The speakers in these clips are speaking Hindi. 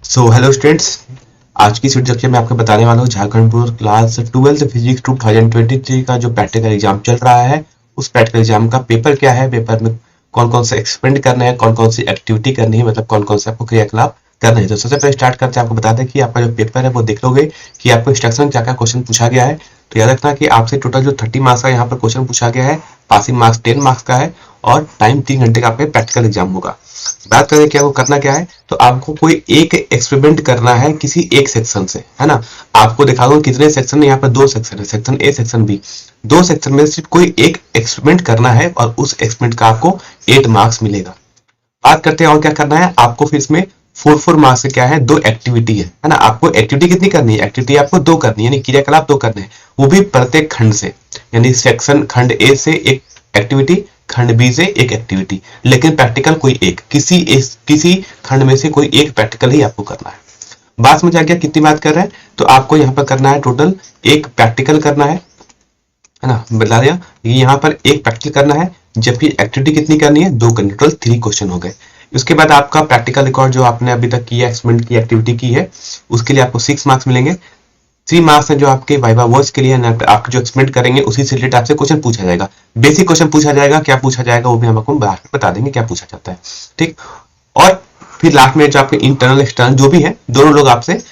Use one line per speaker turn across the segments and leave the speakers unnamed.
सो हेलो स्टूडेंट्स, आज की इस वीडियो में आपको बताने वाला हूँ Jharkhand board class 12th physics 2023 का जो प्रैक्टिकल एग्जाम चल रहा है उस प्रैक्टिकल एग्जाम का पेपर क्या है, पेपर में कौन कौन से एक्सपेरिमेंट करना है, कौन कौन सी एक्टिविटी करनी है, मतलब कौन कौन से आपको क्रियाकलाप करना है। तो सबसे पहले स्टार्ट करते हैं, आपको बता दें कि आपका जो पेपर है वो देख लोगे कि आपको इंस्ट्रक्शन क्या क्या क्वेश्चन पूछा गया है। तो याद रखना कि आपसे टोटल जो 30 मार्क्स का यहाँ पर क्वेश्चन पूछा गया है, पासिंग मार्क्स 10 मार्क्स का है और टाइम 3 घंटे का आपका प्रैक्टिकल एग्जाम होगा। बात करें क्या वो करना क्या है, तो आपको कोई एक एक्सपेरिमेंट करना है किसी एक सेक्शन से, है ना। आपको दिखा दूं कितने सेक्शन है, यहाँ पर 2 सेक्शन है, section A section B. 2 section में सिर्फ कोई एक एक्सपेरिमेंट करना है और उस एक्सपेरिमेंट का आपको 8 मार्क्स मिलेगा। बात करते हैं और क्या करना है आपको, फिर इसमें 4 मार्क्स से क्या है, 2 एक्टिविटी है ना। आपको एक्टिविटी कितनी करनी है, एक्टिविटी आपको 2 करनी है, यानी क्रियाकलाप 2 करने हैं, वो भी प्रत्येक खंड से, यानी सेक्शन खंड ए से एक एक्टिविटी, खंड बी से एक एक्टिविटी, लेकिन प्रैक्टिकल कोई एक, किसी खंड में से कोई एक प्रैक्टिकल ही आपको करना है। बात समझ आ गया कितनी बात कर रहे हैं। तो आपको यहाँ पर करना है टोटल एक प्रैक्टिकल करना है ना, बता दिया। यहाँ पर एक प्रैक्टिकल करना है, जबकि एक्टिविटी कितनी करनी है, 2 करनी, टोटल 3 क्वेश्चन हो गए। उसके बाद आपका प्रैक्टिकल रिकॉर्ड जो आपने अभी तक किया, एक्सपेरिमेंट की एक्टिविटी की है, उसके लिए आपको 6 मार्क्स मिलेंगे। 3 मार्क्स है जो आपके वाइवा वर्ड्स के लिए, आप जो एक्सपेरिमेंट करेंगे उसी से रिलेटेड आपसे क्वेश्चन पूछा जाएगा। बेसिक क्वेश्चन पूछा जाएगा, क्या पूछा जाएगा वो भी हम आपको बता देंगे क्या पूछा जाता है, ठीक। और फिर लास्ट में जो आपके इंटरनल एक्सटर्नल जो भी है, दोनों लोग आपसे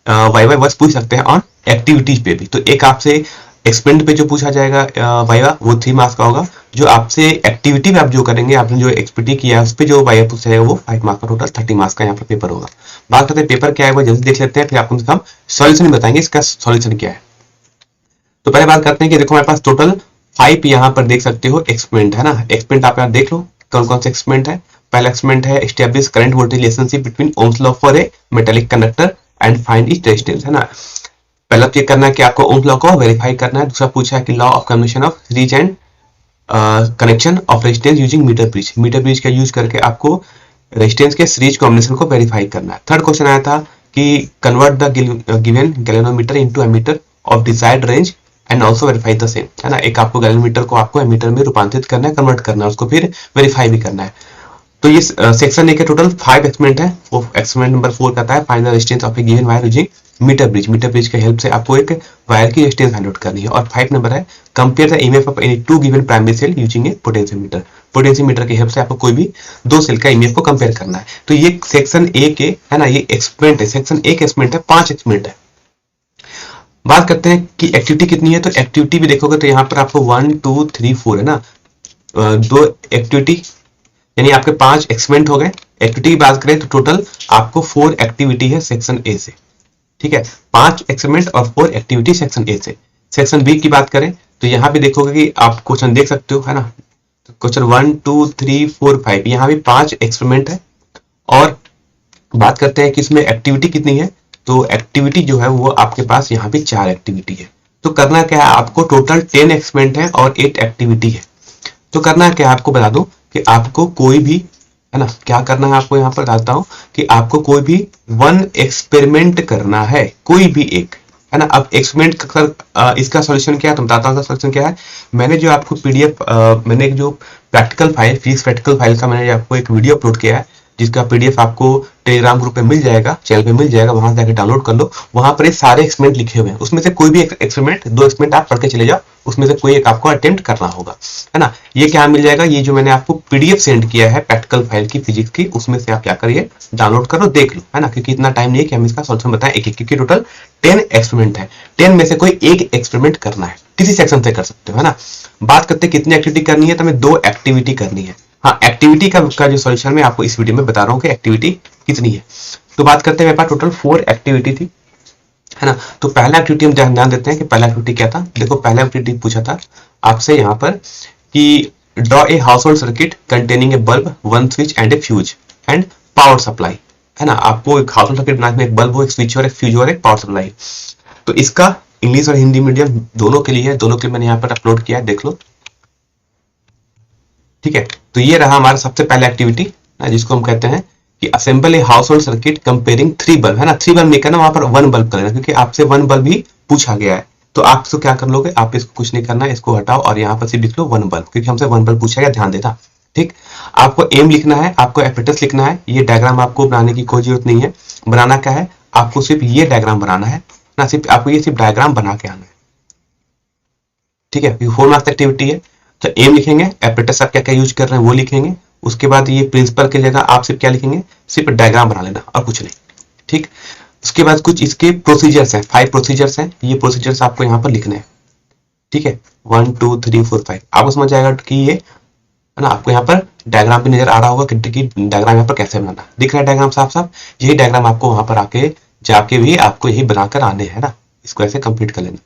वाइवा वर्ड्स पूछ सकते हैं ऑन एक्टिविटीज पे भी। तो एक आपसे एक्सपेरिमेंट पे जो पूछा जाएगा वाइवा, वो 3 मार्क्स का होगा। जो आपसे एक्टिविटी में आप जो करेंगे, आपने जो एक्सपेरिमेंट किया है उस पर जो वाइवा पूछा जाएगा वो 5 मार्क्स का, टोटल 30 मार्क्स का यहाँ पर पेपर होगा। बात करते हैं पेपर क्या है वो जल्दी देख लेते हैं, फिर आपको हम सॉल्यूशन बताएंगे इसका सॉल्यूशन क्या है। तो पहले बात करते हैं कि देखो हमारे पास टोटल 5 यहाँ पर देख सकते हो एक्सपेरिमेंट है ना। एक्सपेरिमेंट आप यहाँ देख लो कौन कौन से एक्सपेरिमेंट है। पहला एक्सपेरिमेंट है establish current voltage relationship between Ohm's law for a metallic conductor and find its resistance, है ना। पहला चेक करना है कि आपको ओम्स लॉ को वेरीफाई करना है। दूसरा पूछा है कि law of convention of series and connection of resistance using meter bridge, meter bridge का यूज करके आपको रेजिस्टेंस के सीरीज कॉम्बिनेशन को वेरीफाई करना है। थर्ड क्वेश्चन आया था कि convert the given galvanometer into ammeter of desired range and also verify the same, है ना। एक आपको गैल्वेनोमीटर को आपको एमीटर में रूपांतरित करना है, कन्वर्ट करना है, उसको फिर वेरीफाई भी करना है। तो ये सेक्शन ए के टोटल 5 एक्सपेरिमेंट है। एक्सपेरिमेंट नंबर 4 कहता है find the resistance of a given wire using meter bridge, meter bridge के हेल्प से आपको एक वायर की रेजिस्टेंस फाइंड आउट करनी है। और 5 नंबर है compare the EMF of any 2 given primary cell using a potentiometer, potentiometer की हेल्प से आपको कोई भी 2 सेल का ईएमएफ को कंपेयर करना है। तो ये सेक्शन ए के, है ना, ये एक्सपेरिमेंट है, सेक्शन ए के एक्सपेरिमेंट है, 5 एक्सपेरिमेंट है। बात करते हैं कि एक्टिविटी कितनी है। तो एक्टिविटी भी देखोगे तो यहाँ पर आपको 1 2 3 4 है ना, 2 एक्टिविटी, यानी आपके 5 एक्सपेरिमेंट हो गए। एक्टिविटी की बात करें तो टोटल आपको 4 एक्टिविटी है सेक्शन ए से, ठीक है। 5 एक्सपेरिमेंट और 4 एक्टिविटी सेक्शन ए से। सेक्शन बी की बात करें तो यहाँ पे देखोगे कि आप क्वेश्चन देख सकते हो, है ना। तो क्वेश्चन 1 2 3 4 5, यहाँ भी 5 एक्सपेरिमेंट है। और बात करते हैं कि इसमें एक्टिविटी कितनी है, तो एक्टिविटी जो है वो आपके पास यहाँ पे 4 एक्टिविटी है। तो करना क्या है आपको, टोटल 10 एक्सपेरिमेंट है और 8 एक्टिविटी है। तो करना क्या है आपको बता दो कि आपको कोई भी, है ना, क्या करना है आपको, यहाँ पर बताता हूं कि आपको कोई भी 1 एक्सपेरिमेंट करना है, कोई भी एक, है ना। अब एक्सपेरिमेंट कर इसका सॉल्यूशन क्या है, तो बताता हूँ सॉल्यूशन क्या है। मैंने जो आपको पीडीएफ, मैंने जो practical file, physics practical file का मैंने आपको एक वीडियो अपलोड किया है, जिसका पीडीएफ आपको टेलीग्राम ग्रुप पे मिल जाएगा, चैनल पे मिल जाएगा, वहां से जाकर डाउनलोड कर लो। वहां पर ये सारे एक्सपेरिमेंट लिखे हुए हैं, उसमें से कोई भी एक्सपेरिमेंट, 2 एक्सपेरिमेंट आप पढ़ के चले जाओ, उसमें से कोई एक आपको अटेम्प्ट करना होगा, है ना। ये क्या मिल जाएगा, ये जो मैंने आपको पीडीएफ सेंड किया है प्रैक्टिकल फाइल की फिजिक्स की, उसमें से आप क्या करिए डाउनलोड करो, देख लो, है ना, क्योंकि इतना टाइम नहीं है कि हम इसका सॉल्यूशन बताएं एक एक, क्योंकि टोटल 10 एक्सपेरिमेंट है। 10 में से कोई एक एक्सपेरिमेंट करना है, किसी सेक्शन से कर सकते हो, है ना। बात करते हैं कितनी एक्टिविटी करनी है, तो हमें 2 एक्टिविटी करनी है। हाँ, एक्टिविटी का जो सॉल्यूशन मैं आपको इस वीडियो में बता रहा हूँ कि एक्टिविटी कितनी है। तो बात करते हैं, मेरे पास टोटल 4 एक्टिविटी थी, है ना। तो पहला एक्टिविटी हम ध्यान देते हैं कि पहला एक्टिविटी क्या था। देखो पहला एक्टिविटी पूछा था आपसे यहाँ पर कि draw a house hold circuit containing A bulb, 1 switch and A fuse and power supply, है ना। आपको एक हाउस होल्ड सर्किट बनाना है, एक बल्ब हो, एक स्विच और एक फ्यूज और एक पावर सप्लाई। तो इसका इंग्लिश और हिंदी मीडियम दोनों के लिए है, दोनों के लिए मैंने यहाँ पर अपलोड किया है, देख लो, ठीक है। तो ये रहा हमारा सबसे पहला एक्टिविटी, जिसको हम कहते हैं कि assemble a house hold circuit comparing 3 bulb, है ना। 3 बल्ब नहीं करना, वहां पर 1 बल्ब करना, क्योंकि आपसे 1 बल्ब ही पूछा गया है। तो आप इसको क्या कर लोगे, आप इसको कुछ नहीं करना है, इसको हटाओ और यहाँ पर सिर्फ लिख लो 1 बल्ब, क्योंकि हमसे 1 बल्ब पूछा गया, ध्यान देना। ठीक, आपको एम लिखना है, आपको एपरेटस लिखना है। ये डायग्राम आपको बनाने की कोई जरूरत नहीं है। बनाना क्या है, आपको सिर्फ ये डायग्राम बनाना है ना, सिर्फ आपको ये सिर्फ डायग्राम बना के आना है। ठीक है, 4 मार्क्स एक्टिविटी है, तो एम लिखेंगे, एपरेटस आप क्या क्या यूज कर रहे हैं वो लिखेंगे। उसके बाद ये प्रिंसिपल की जगह आप सिर्फ क्या लिखेंगे, सिर्फ डायग्राम बना लेना और कुछ नहीं। ठीक, उसके बाद कुछ इसके प्रोसीजर्स हैं, 5 प्रोसीजर्स हैं, ये प्रोसीजर्स आपको यहाँ पर लिखने हैं। ठीक है, 1 2 3 4 5 आपको समझ आएगा कि ये है ना। आपको यहाँ पर डायग्राम भी नजर आ रहा होगा कि डायग्राम यहाँ पर कैसे बनाना दिख रहा है, डायग्राम साफ साफ। यही डायग्राम आपको वहां पर आके जाके भी आपको यही बनाकर आने हैं ना, इसको ऐसे कंप्लीट कर लेना।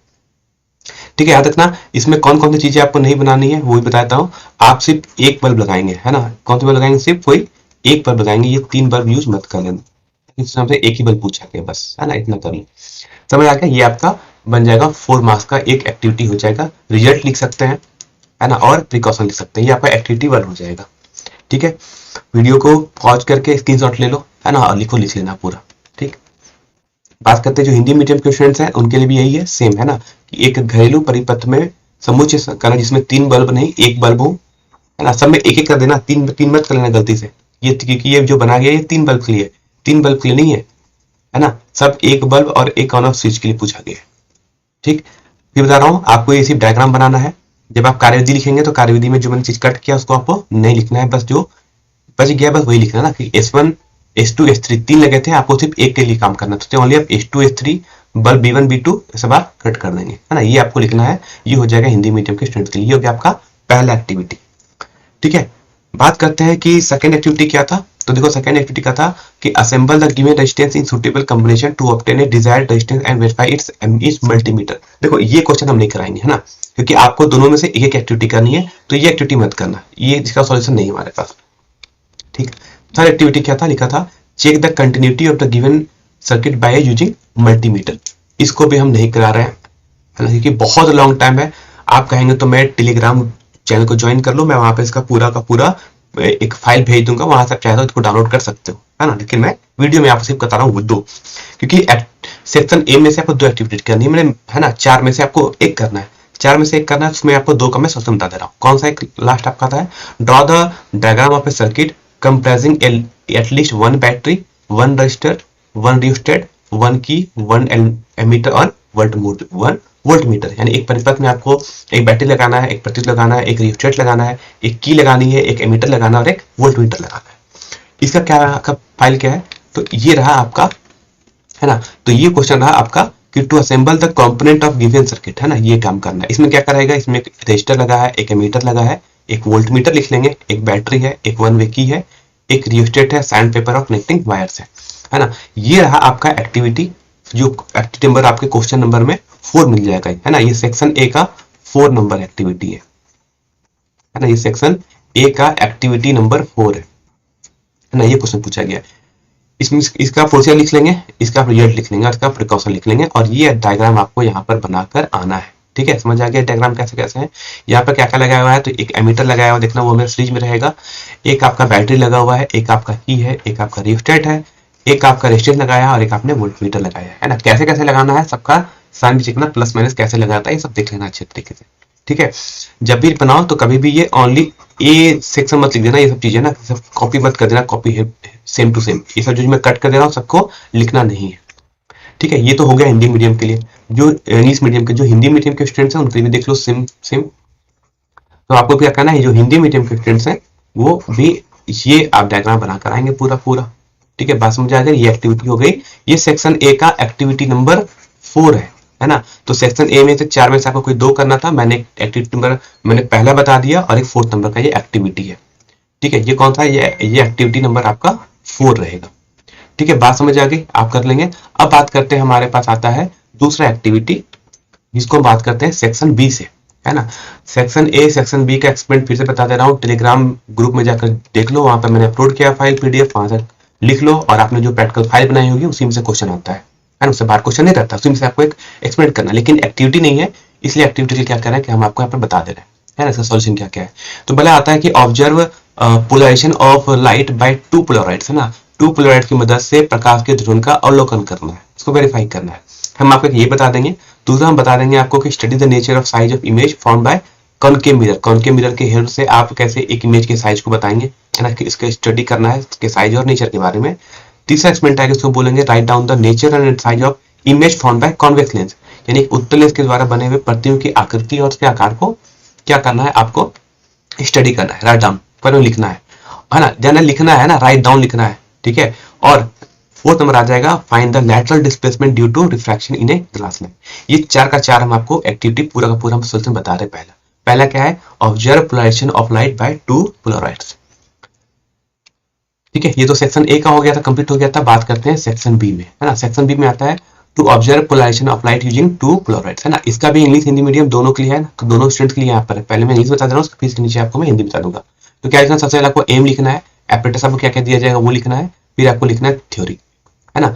ठीक है, याद रखना इसमें कौन कौन सी चीजें आपको नहीं बनानी है वो भी बताता हूँ। आप सिर्फ एक बल्ब लगाएंगे, है ना, कौन सी बल्ब लगाएंगे, सिर्फ कोई एक बल्ब लगाएंगे, ये 3 बल्ब यूज मत कर लेना। इस नाम से एक ही बल्ब पूछा गया बस, है ना, इतना कर लो। समझ आ गया, ये आपका बन जाएगा 4 मार्क्स का एक एक्टिविटी हो जाएगा। रिजल्ट लिख सकते हैं, है ना, और प्रिकॉशन लिख सकते हैं, ये आपका एक्टिविटी 1 हो जाएगा। ठीक है, वीडियो को पॉज करके स्क्रीनशॉट ले लो, है ना, और लिख लेना पूरा। ठीक, बात करते हैं जो हिंदी मीडियम के स्टूडेंट्स हैं उनके लिए भी यही है, सेम है ना, कि एक घरेलू परिपथ में समुच्चय करना जिसमें 3 बल्ब नहीं 1 बल्ब हो, है ना, सब में एक एक कर देना, 3 मत कर लेना गलती से। ये क्योंकि ये जो बना गया ये 3 बल्ब के लिए, 3 बल्ब के लिए नहीं है ना, सब 1 बल्ब और 1 ऑन ऑफ स्विच के लिए पूछा गया है। ठीक, फिर बता रहा हूँ आपको ये सिर्फ डायग्राम बनाना है। जब आप कार्यविधि लिखेंगे तो कार्यविधि में जो मैंने चीज कट किया उसको आपको नहीं लिखना है, बस जो बच गया बस वही लिखना ना, कि S1 S2 S3 3 लगे थे, आपको सिर्फ एक के लिए काम करना तो ओनली आप S2 S3 bulb B1 B2 सब आप कट कर देंगे, है ना, ये आपको लिखना है। ये हो जाएगा हिंदी मीडियम के स्टूडेंट के लिए, ये हो गया आपका पहला एक्टिविटी। ठीक है, बात करते हैं कि सेकेंड एक्टिविटी क्या था। तो देखो सेकेंड एक्टिविटी का था कि assemble the given resistance in suitable combination to obtain a desired resistance and verify its multimeter. देखो ये क्वेश्चन हम नहीं कराएंगे, है ना, क्योंकि आपको दोनों में से एक एक एक्टिविटी करनी है, तो ये एक्टिविटी मत करना, ये इसका सॉल्यूशन नहीं हमारे पास। ठीक, थर्ड एक्टिविटी क्या था, लिखा था check the continuity of the given circuit by using multimeter. इसको भी हम नहीं करा रहे हैं, है ना, क्योंकि बहुत लॉन्ग टाइम है। आप कहेंगे तो मैं टेलीग्राम चैनल को ज्वाइन कर लो, मैं वहां पे इसका पूरा का पूरा एक फाइल भेज दूंगा, वहां से आप चाहे तो इसको डाउनलोड कर सकते हो, है ना, लेकिन मैं वीडियो में आपको सिर्फ बता रहा हूँ वो 2, क्योंकि सेक्शन ए में से आपको 2 एक्टिविटी करनी है, मैंने, है ना, 4 में से आपको एक करना है, 4 में से एक करना है, उसमें आपको 2 का मैं सॉल्यूशन बता दे रहा हूँ। कौन सा एक लास्ट आपका था, draw the diagram of A circuit comprising at least 1 battery 1 register 1 rheostat 1 की 1 एमीटर और 1 वोल्टमीटर। यानी एक परिपथ में आपको एक बैटरी लगाना है, एक प्रतिरोध लगाना है, एक रियोस्टेट लगाना है, एक की लगानी है, एक एमीटर लगाना है और एक वोल्टमीटर लगाना है। इसका क्या आपका फाइल क्या है, तो ये रहा आपका, है ना, तो ये क्वेश्चन रहा आपका कि to assemble the component of given circuit, है ना, ये काम करना है। इसमें क्या करेगा, इसमें एक रजिस्टर लगा है, एक एमीटर लगा है, एक वोल्टमीटर लिख लेंगे, एक बैटरी है, एक 1 वे की है, एक रियोस्टेट है, सैंड पेपर और कनेक्टिंग वायर्स है ना। ये रहा आपका एक्टिविटी, जो एक्टिविटी नंबर आपके क्वेश्चन नंबर में 4 मिल जाएगा, है ना, ये सेक्शन ए का 4 नंबर एक्टिविटी है ना, ये सेक्शन ए का एक्टिविटी नंबर 4 है ना, ये क्वेश्चन पूछा गया। इसमें इसका प्रोसीजर लिख लेंगे, इसका रिजल्ट लिख लेंगे, इसका प्रिकॉशन लिख लेंगे, और ये डायग्राम आपको यहाँ पर बनाकर आना है। ठीक है, समझ आ गया डायग्राम कैसे कैसे है। यहाँ पर क्या क्या लगाया हुआ है, तो एक एमीटर लगाया हुआ देखना, वो मेरे सीरीज में रहेगा, एक आपका बैटरी लगा हुआ है, एक आपका की है, एक आपका रियोस्टेट है, एक आपका रेजिस्टेंस लगाया और एक आपने वोल्टमीटर लगाया है ना। कैसे कैसे लगाना है सबका साइन भी सीखना, प्लस माइनस कैसे लगाता है ये सब देख लेना अच्छे तरीके से। ठीक है, जब भी बनाओ तो कभी भी ये ओनली ए सेक्शन मत लिख देना, ये सब चीजें ना सब कॉपी मत कर देना, कॉपी है सेम टू सेम, ये सब जो मैं कट कर दे रहा हूँ सबको लिखना नहीं है। ठीक है, ये तो हो गया हिंदी मीडियम के लिए। जो इंग्लिश मीडियम के, जो हिंदी मीडियम के स्टूडेंट्स हैं उनके लिए देख लो सेम सेम। तो आपको क्या करना है, जो हिंदी मीडियम के स्टूडेंट्स हैं वो भी ये आप डायग्राम बनाकर आएंगे पूरा पूरा। ठीक है, बात समझ आ गई, ये एक्टिविटी हो गई। ये सेक्शन ए का एक्टिविटी नंबर 4 है ना। तो सेक्शन ए में से 4 में से आपको कोई 2 करना था, मैंने एक्टिविटी नंबर मैंने पहला बता दिया, और एक 4th नंबर का ये एक्टिविटी है। ठीक है, ये कौन सा है, ये एक्टिविटी नंबर आपका 4 रहेगा। ठीक है, बात समझ आ गई, आप कर लेंगे। अब बात करते हैं, हमारे पास आता है दूसरा एक्टिविटी, जिसको हम बात करते हैं सेक्शन बी से, है ना। सेक्शन ए सेक्शन बी का एक्सपेरिमेंट फिर से बता दे रहा हूँ, टेलीग्राम ग्रुप में जाकर देख लो, वहां पर मैंने अपलोड किया फाइल PDF, वहां से लिख लो, और आपने जो प्रैक्टिकल फाइल बनाई होगी उसी में से क्वेश्चन आता है ना, उससे बाहर क्वेश्चन नहीं रहता, उसी में से आपको एक एक्सपेरिमेंट करना, लेकिन एक्टिविटी नहीं है, इसलिए एक्टिविटी के क्या करना है कि हम आपको यहाँ पर बता दे रहे हैं, है ना, इसका सॉल्यूशन क्या क्या है। तो पहले आता है कि observe polarisation of light by 2 polaroids, है ना, 2 पोलराइड की मदद से प्रकाश के ध्रुवण का अवलोकन करना है, इसको वेरीफाई करना है। हम आपको ये बता देंगे। दूसरा हम बता देंगे आपको कि study the nature of size of image found by concave mirror के हेल्प से आप कैसे एक इमेज के साइज को बताएंगे, है ना, कि इसका स्टडी करना है, इसके साइज और नेचर के बारे में। तीसरा एक्सपेरिमेंट है इसको बोलेंगे write down the nature and size of image form by convex lens, यानी उत्तल लेंस के द्वारा बने हुए प्रतियों की आकृति और उसके आकार को क्या करना है, आपको स्टडी करना है, राइट डाउन पर लिखना है ना, जाना लिखना है ना, राइट डाउन लिखना है, ठीक है। और फोर्थ नंबर आ जाएगा find the lateral displacement due to refraction in a glass lamp. ये 4 का 4 हम आपको एक्टिविटी पूरा का पूरा हम सोल्यूशन बता रहे हैं। पहला क्या है, observe polarisation of light by two polaroids, ठीक है। ये तो सेक्शन ए का हो गया था, कंप्लीट हो गया था। बात करते हैं सेक्शन बी में, है ना। सेक्शन बी में आता है to observe polarisation of light using two polaroids, है ना। इसका भी इंग्लिश हिंदी मीडियम दोनों के लिए है ना, तो दोनों स्टूडेंट के लिए यहाँ पर पहले मैं इंग्लिश बता दे रहा हूँ, फिर इसके नीचे आपको मैं हिंदी बता दूंगा। तो क्या लिखना, सबसे पहले आपको एम लिखना है, एपरेटस आपको क्या क्या दिया जाएगा वो लिखना है, फिर आपको लिखना है थ्योरी, है ना।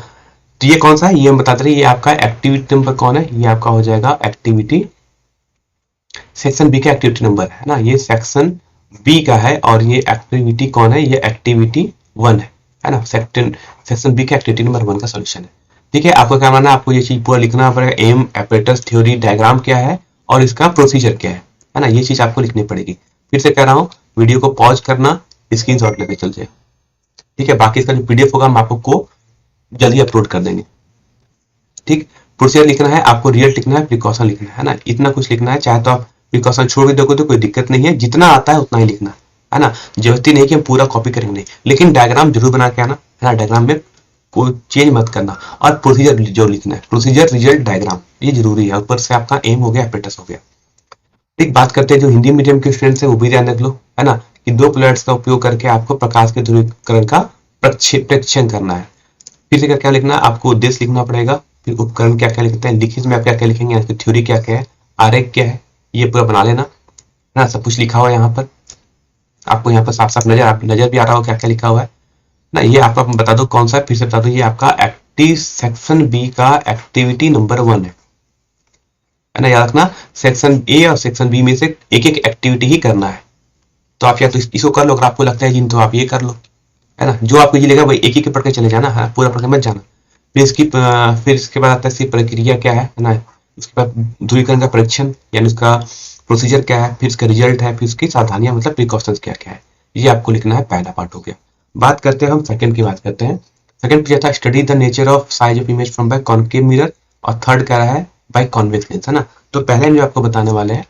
तो ये कौन सा है, ये हम बताते रहे, ये आपका एक्टिविटी नंबर कौन है, ये आपका हो जाएगा एक्टिविटी, सेक्शन बी का एक्टिविटी नंबर है ना, ये सेक्शन बी का है। और ये एक्टिविटी कौन है, ये एक्टिविटी 1 है ना, सेक्शन बी का एक्टिविटी नंबर 1 का सोल्यूशन है, ठीक है। आपको क्या मानना है, आपको ये चीज पूरा लिखना पड़ेगा, एम, एपरेटस, थ्योरी, डायग्राम क्या है और इसका प्रोसीजर क्या है ना, ये चीज आपको लिखनी पड़ेगी। फिर से कह रहा हूँ, वीडियो को पॉज करना, स्क्रीनशॉट लेके चल जाए, ठीक है। बाकी इसका जो पीडीएफ होगा हम आपको जल्दी अपलोड कर देंगे, ठीक। प्रोसीजर लिखना है आपको, रियल लिखना है, प्रिकॉशन लिखना है ना, इतना कुछ लिखना है। चाहे तो आप प्रिकॉशन छोड़ भी दोगे तो कोई दिक्कत नहीं है, जितना आता है उतना ही लिखना है ना। जरूरत नहीं कि हम पूरा कॉपी करेंगे नहीं, लेकिन डायग्राम जरूर बना के आना, है ना। डायग्राम में कोई चेंज मत करना, और प्रोसीजर जो लिखना है, प्रोसीजर, रिजल्ट, डायग्राम, ये जरूरी है। ऊपर से आपका एम हो गया, एपरेटस हो गया, ठीक। बात करते हैं जो हिंदी मीडियम के स्टूडेंट्स है वो भी ध्यान रख लो, है ना, कि 2 पोलराइड्स का उपयोग करके आपको प्रकाश के ध्रुवीकरण का प्रक्षेपण करना है। फिर से क्या लिखना है, आपको उद्देश्य लिखना पड़ेगा, फिर उपकरण क्या क्या लिखते हैं, लिखित में आप क्या क्या लिखेंगे, इसकी थ्योरी क्या क्या है, आरेख क्या है, ये पूरा बना लेना, है ना। सब कुछ लिखा हुआ है यहाँ पर, आपको यहाँ पर साफ साफ नजर भी आ रहा हो क्या क्या लिखा हुआ है ना। ये आपको बता दो कौन सा है, फिर से बता दो, ये आपका एक्टिव सेक्शन बी का एक्टिविटी नंबर 1 है ना। याद रखना, सेक्शन ए और सेक्शन बी में से एक एक एक्टिविटी ही करना है। तो आप या तो इसको कर लो, अगर आपको लगता है जिन तो आप ये कर लो, है ना। जो आपको ये लगेगा वही एक ही के पढ़ के चले जाना है, पूरा पढ़ के मत जाना। फिर इसके बाद आता है इसकी प्रक्रिया क्या है ना, उसके बाद ध्रुवीकरण का परीक्षण यानी उसका प्रोसीजर क्या है, फिर इसका रिजल्ट है, फिर उसकी सावधानियां मतलब प्रिकॉशंस क्या क्या है, ये आपको लिखना है। पहला पार्ट हो गया। बात करते हैं हम सेकंड की, बात करते हैं। सेकंड क्या था, study the nature of size of image from by concave mirror, और थर्ड क्या है, बाय कॉन्वेक्स लेंस, है ना। तो पहले जो आपको बताने वाले हैं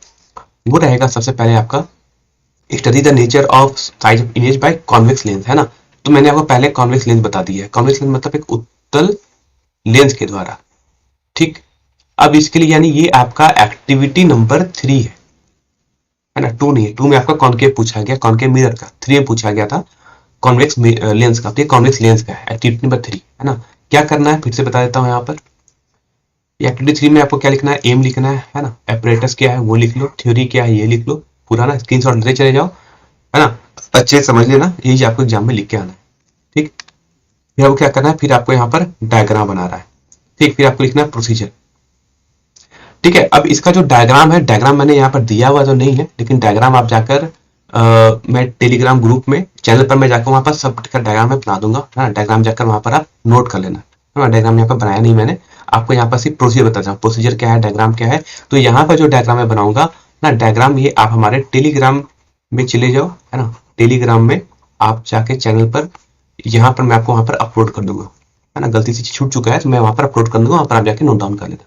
वो रहेगा सबसे पहले आपका study the nature of size of image by convex lens, है ना। तो मैंने आपको पहले कॉन्वेक्स लेंस बता दी है। कॉन्वेक्स लेंस मतलब एक उत्तल लेंस के द्वारा, ठीक। अब इसके लिए यानी ये आपका एक्टिविटी नंबर 3 है ना, 2 नहीं है। 2 में आपका कॉनकेव पूछा गया, कॉनकेव मिरर का, 3 में पूछा गया था कॉन्वेक्स लेंस का। तो कॉन्वेक्स लेंस का है एक्टिविटी नंबर 3, है ना। क्या करना है फिर से बता देता हूँ यहाँ पर। एक्टिविटी 3 में आपको क्या लिखना है, एम लिखना है ना, एपरेटस क्या है वो लिख लो, थ्योरी क्या है ये लिख लो, पूरा ना स्क्रीनशॉट लेते चले जाओ, है ना, अच्छे से समझ लेना, यही आपको एग्जाम में लिख के आना है, ठीक। फिर आपको क्या करना है, फिर आपको यहाँ पर डायग्राम बना रहा है, ठीक। फिर आपको लिखना है प्रोसीजर, ठीक है। अब इसका जो डायग्राम है, डायग्राम मैंने यहाँ पर दिया हुआ तो नहीं है, लेकिन डायग्राम आप जाकर मैं टेलीग्राम ग्रुप में चैनल पर मैं जाकर वहाँ पर सब डायग्राम में बना दूंगा, है ना। डायग्राम जाकर वहाँ पर आप नोट कर लेना, है ना। डायग्राम यहाँ पर बनाया नहीं मैंने, आपको यहाँ पर सिर्फ प्रोसीजर बताता हूँ, प्रोसीजर क्या है, डायग्राम क्या है। तो यहाँ पर जो डायग्राम मैं बनाऊंगा ना, डायग्राम ये आप हमारे टेलीग्राम में चले जाओ, है ना। टेलीग्राम में आप जाके चैनल पर, यहाँ पर मैं आपको वहाँ पर अपलोड कर दूंगा, है ना। गलती से छूट चुका है तो मैं वहाँ पर अपलोड कर दूंगा, वहाँ पर आप जाके नोट डाउन कर लेना,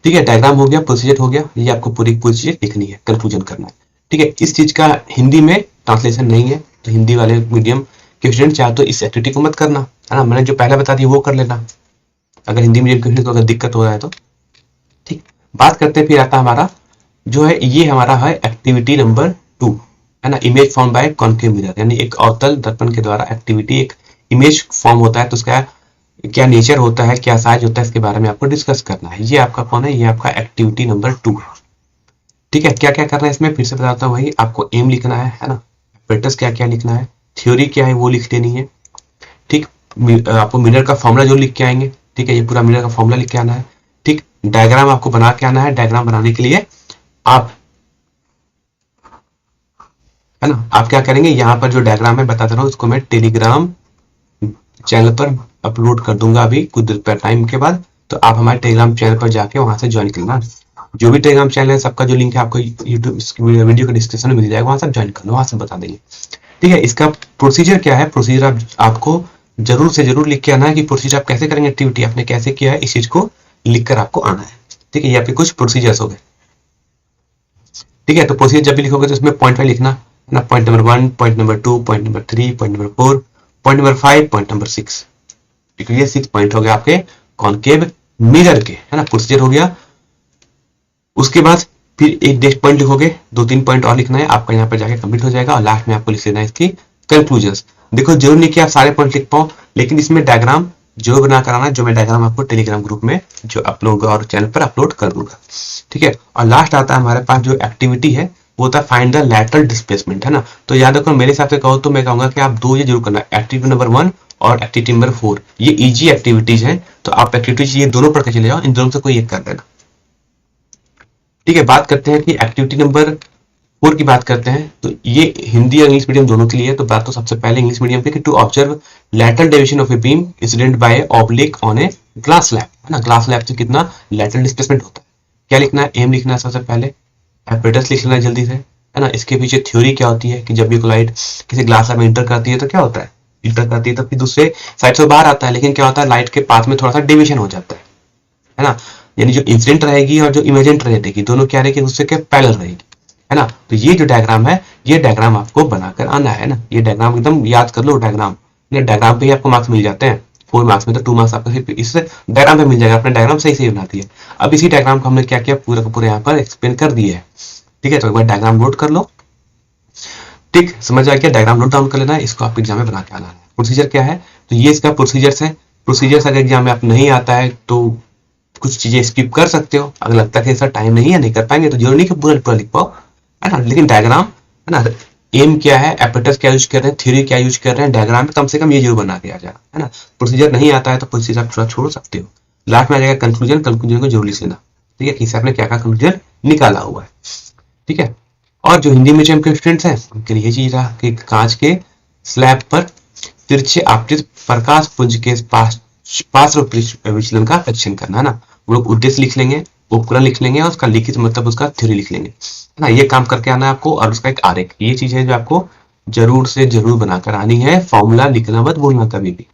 ठीक है। डायग्राम हो गया, प्रोसीजर हो गया, ये आपको पूरी प्रोसीजर लिखनी है, कंफ्यूजन करना है, ठीक है। इस चीज का हिंदी में ट्रांसलेशन नहीं है, तो हिंदी वाले मीडियम के स्टूडेंट चाहे तो इस एक्टिविटी को मत करना, है ना। मैंने जो पहले बता दी वो कर लेना, अगर हिंदी मीडियम के स्टूडेंट को अगर दिक्कत हो रहा है तो, ठीक। बात करते हैं फिर आता हमारा जो है, ये हमारा है एक्टिविटी नंबर 2, है ना, image form by concave mirror, यानी एक अवतल दर्पण के द्वारा एक्टिविटी, एक इमेज फॉर्म होता है, तो उसका क्या नेचर होता है, क्या साइज होता है, इसके बारे में आपको डिस्कस करना है। ये आपका कौन है, ये आपका एक्टिविटी नंबर 2 है, ठीक है। क्या क्या करना है इसमें फिर से बताता हूँ, वही आपको एम लिखना है ना, एपरेटस क्या क्या लिखना है, थ्योरी क्या है वो लिख लेनी है, ठीक। आपको मिरर का फॉर्मूला जो लिख के आएंगे, ठीक है, ये पूरा मिरर का फॉर्मूला लिख के आना है, ठीक। डायग्राम आपको बना के आना है, डायग्राम बनाने के लिए आप, है ना, आप क्या करेंगे, यहाँ पर जो डायग्राम है बताता रहा हूँ, उसको मैं टेलीग्राम चैनल पर अपलोड कर दूंगा अभी कुछ देर टाइम के बाद, तो आप हमारे टेलीग्राम चैनल पर जाके वहां से ज्वाइन करना, जो भी टेलीग्राम चैनल है सबका जो लिंक है आपको यूट्यूब वीडियो के डिस्क्रिप्शन में मिल जाएगा, वहां से आप ज्वाइन कर लो, वहां से बता देंगे। ठीक है, इसका प्रोसीजर क्या है, प्रोसीजर आपको जरूर से जरूर लिख के आना है कि प्रोसीजर आप कैसे करेंगे, एक्टिविटी आपने कैसे किया है, इस चीज को लिख कर आपको आना है। ठीक है, ये आपके कुछ प्रोसीजर्स हो गए। ठीक है, तो प्रोसीजर जब भी लिखोगे तो इसमें पॉइंट वाइज लिखना है ना, point number 1, point number 2, point number 3, point number 4, point number 5, point number 6। ठीक है, ये 6 पॉइंट हो गए आपके कॉनकेव मिरर के, है ना, प्रोसीजर हो गया। उसके बाद फिर एक नेक्स्ट पॉइंट लिखोगे, 2-3 पॉइंट और लिखना है आपका, यहाँ पर जाके कंप्लीट हो जाएगा और लास्ट में आपको लिख देना है इसकी कंक्लूजन्स। देखो जरूर नहीं कि आप सारे पॉइंट लिख पाओ, लेकिन इसमें डायग्राम जो बना कर आना, जो मैं डायग्राम आपको टेलीग्राम ग्रुप में जो अपलोड और चैनल पर अपलोड कर दूंगा। ठीक है, और लास्ट आता है हमारे पास जो एक्टिविटी है, वो होता है फाइंड द लैटरल डिस्प्लेसमेंट, है ना। तो याद रखो, मेरे हिसाब से कहो तो मैं कहूंगा कि आप 2 ये जरूर करना, एक्टिविटी नंबर 1 और एक्टिविटी नंबर 4। ये इजी एक्टिविटीज है, तो आप एक्टिविटीज ये दोनों पढ़ के चले जाओ, इन दोनों से कोई एक कर देना। ठीक है, बात करते हैं कि एक्टिविटी नंबर 4 की बात करते हैं, तो ये हिंदी और इंग्लिश मीडियम दोनों के लिए है। तो बात तो सबसे पहले इंग्लिश मीडियम की, to observe lateral deviation of a beam incident by oblique on a glass slab, है ना। ग्लास स्लैब से कितना लैटरल डिस्प्लेसमेंट होता है, क्या लिखना है, एम लिखना है सबसे पहले, एपरेटस लिख लेना है जल्दी से, है ना। इसके पीछे थ्योरी क्या होती है कि जब भी लाइट किसी ग्लास स्लैब में इंटर करती है तो क्या होता है, इंटर करती है तो फिर दूसरे साइड से बाहर आता है, लेकिन क्या होता है, लाइट के पाथ में थोड़ा सा डेविएशन हो जाता है ना। यानी जो इंसिडेंट रहेगी और जो इमेजेंट रहेगी दोनों क्या रहेगी, उससे क्या पैरेलल रहेगी, है ना। तो ये जो डायग्राम है, ये डायग्राम आपको बनाकर आना है ना। ये डायग्राम एकदम याद कर लो, डायग्राम, डायग्राम पे ही आपको मार्क्स मिल जाते हैं, 4 मार्क्स में तो 2 मार्क्स आपको सिर्फ इससे डायग्राम पे मिल जाएगा। अपने डायग्राम सही सही बना दिया। अब इसी डायग्राम को हमने क्या किया, पूरा का पूरा यहाँ पर एक्सप्लेन कर दिया है। ठीक है, तो एक बार डायग्राम नोट कर लो। ठीक, समझ आ गया, डायग्राम नोट डाउन कर लेना है, इसको आप एग्जाम में बना के आना है। प्रोसीजर क्या है, तो ये इसका प्रोसीजर्स है। प्रोसीजर्स अगर एग्जाम में आप नहीं आता है तो कुछ चीजें स्किप कर सकते हो, अगर लगता है कि ऐसा टाइम नहीं है, नहीं कर पाएंगे, तो जरूरी नहीं कि पूरा लिख पाओ, है ना। लेकिन डायग्राम, है ना, एम क्या है, एपरेटस क्या यूज कर रहे हैं, थ्योरी क्या यूज कर रहे हैं, डायग्राम में कम से कम ये जरूर बना के आ जाएगा, है ना। प्रोसीजर नहीं आता है तो प्रोसीजर आप थोड़ा छोड़ सकते हो। लास्ट में आ जाएगा कंक्लूजन, कंक्लूजन को जरूर लिख लेना। ठीक है, कि आपने क्या क्या कंक्लूजन निकाला हुआ है। ठीक है, और जो हिंदी मीडियम के स्टूडेंट्स हैं उनके लिए ये चीज रहा कि कांच के स्लैब पर तिरछे आपतित प्रकाश पुंज के पार्श्व विचलन का परीक्षण करना, है ना। वो लोग उद्देश्य लिख लेंगे, उपकरण लिख लेंगे और उसका लिखित मतलब उसका थ्योरी लिख लेंगे, है ना। ये काम करके आना है आपको, और उसका एक आरेख, ये चीज है जो आपको जरूर से जरूर बनाकर आनी है। फॉर्मूला लिखना मत भूलना कभी भी।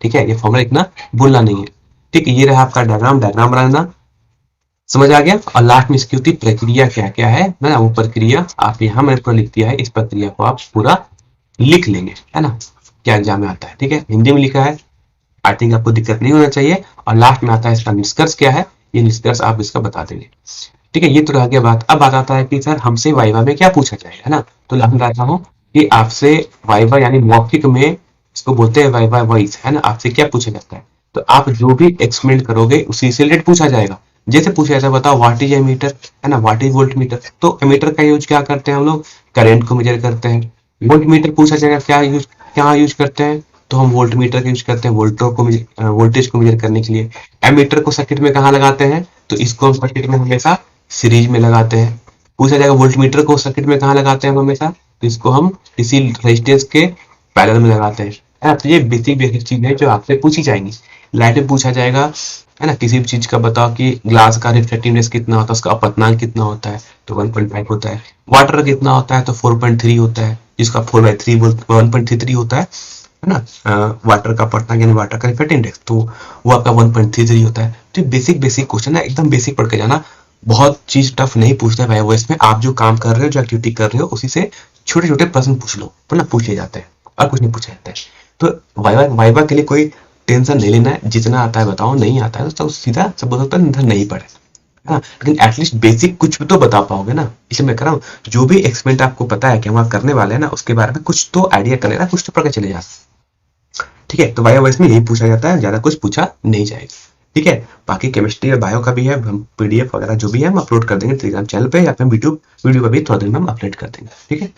ठीक है, ये फॉर्मूला लिखना भूलना नहीं है। ठीक है, ये रहा आपका डायग्राम, डायग्राम बनाना समझ आ गया। और लास्ट में इसकी होती प्रक्रिया क्या क्या है ना, वो प्रक्रिया आप यहाँ मैंने पूरा लिख दिया है, इस प्रक्रिया को आप पूरा लिख लेंगे, है ना, क्या एग्जाम में आता है। ठीक है, हिंदी में लिखा है, आई थिंक आपको दिक्कत नहीं होना चाहिए। और लास्ट में आता है इसका निष्कर्ष क्या है, ये निष्कर्ष आप इसका बता देंगे। ठीक है, ये तो रह गया बात। अब बात आता है कि सर हमसे वाइवा में क्या पूछा जाए, है ना। तो लास्ट में बताता हूँ कि आपसे वाइवा यानी मौखिक में, इसको बोलते हैं वाइवा वॉइस, है ना, आपसे क्या पूछा जाता है, तो आप जो भी एक्सप्लेन करोगे उसी से रिलेटेड पूछा जाएगा। जैसे पूछा जाता है, बताओ व्हाट इज एमीटर, है ना, व्हाट इज वोल्ट मीटर। तो एमीटर का यूज क्या करते हैं हम लोग, करंट को मेजर करते हैं। वोल्ट मीटर पूछा जाएगा क्या यूज करते हैं, तो हम वोल्ट मीटर का यूज करते हैं वोल्टेज को मेजर करने के लिए। एमीटर को सर्किट में कहाँ लगाते हैं, तो इसको हम सर्किट में हमेशा सीरीज में लगाते हैं। पूछा जाएगा वोल्ट मीटर को सर्किट में कहाँ लगाते हैं हम हमेशा, तो इसको हम किसी रेजिस्टेंस के पैरेलल में लगाते हैं। तो ये बेसिक चीज है जो आपसे पूछी जाएंगी। लाइट में पूछा जाएगा, है ना, किसी भी चीज का बताओ कि ग्लास का रिफ्लेक्टिवनेस कितना होता है, उसका अपवर्तनांक कितना होता है, तो 1.5 होता है। वाटर कितना होता है, तो 4.3 होता है, जिसका 4/3 1.33 होता है ना। वाटर का अपवर्तनांक यानी वाटर का रिफ्लेक्टिव इंडेक्स, तो वो आपका 1.33 होता है। तो बेसिक क्वेश्चन है, एकदम बेसिक पढ़ के जाना, बहुत चीज टफ नहीं पूछता है वो। इसमें आप जो काम कर रहे हो, जो एक्टिविटी कर रहे हो, उसी से छोटे छोटे प्रश्न पूछ लो, वरना पूछे जाते हैं और कुछ नहीं पूछा जाता है। तो वाइवा के लिए कोई टेंशन नहीं लेना है, जितना आता है बताओ, नहीं आता है तो सीधा सब बोल सकता है नहीं पढ़े, हाँ, लेकिन एटलीस्ट बेसिक कुछ भी तो बता पाओगे ना। इसलिए मैं कह रहा हूँ, जो भी एक्सपेरिमेंट आपको पता है कि हम करने वाले हैं ना, उसके बारे में कुछ तो आइडिया कर लेना, कुछ तो पढ़ के चले जा। ठीक है, तो बायो में यही पूछा जाता है, ज्यादा कुछ पूछा नहीं जाएगा। ठीक है, बाकी केमिस्ट्री और बायो का भी है, हम पीडीएफ वगैरह जो भी है हम अपलोड कर देंगे टेलीग्राम चैनल पे, या फिर वीडियो का भी थोड़ा दिन में हम अपलोड कर देंगे। ठीक है।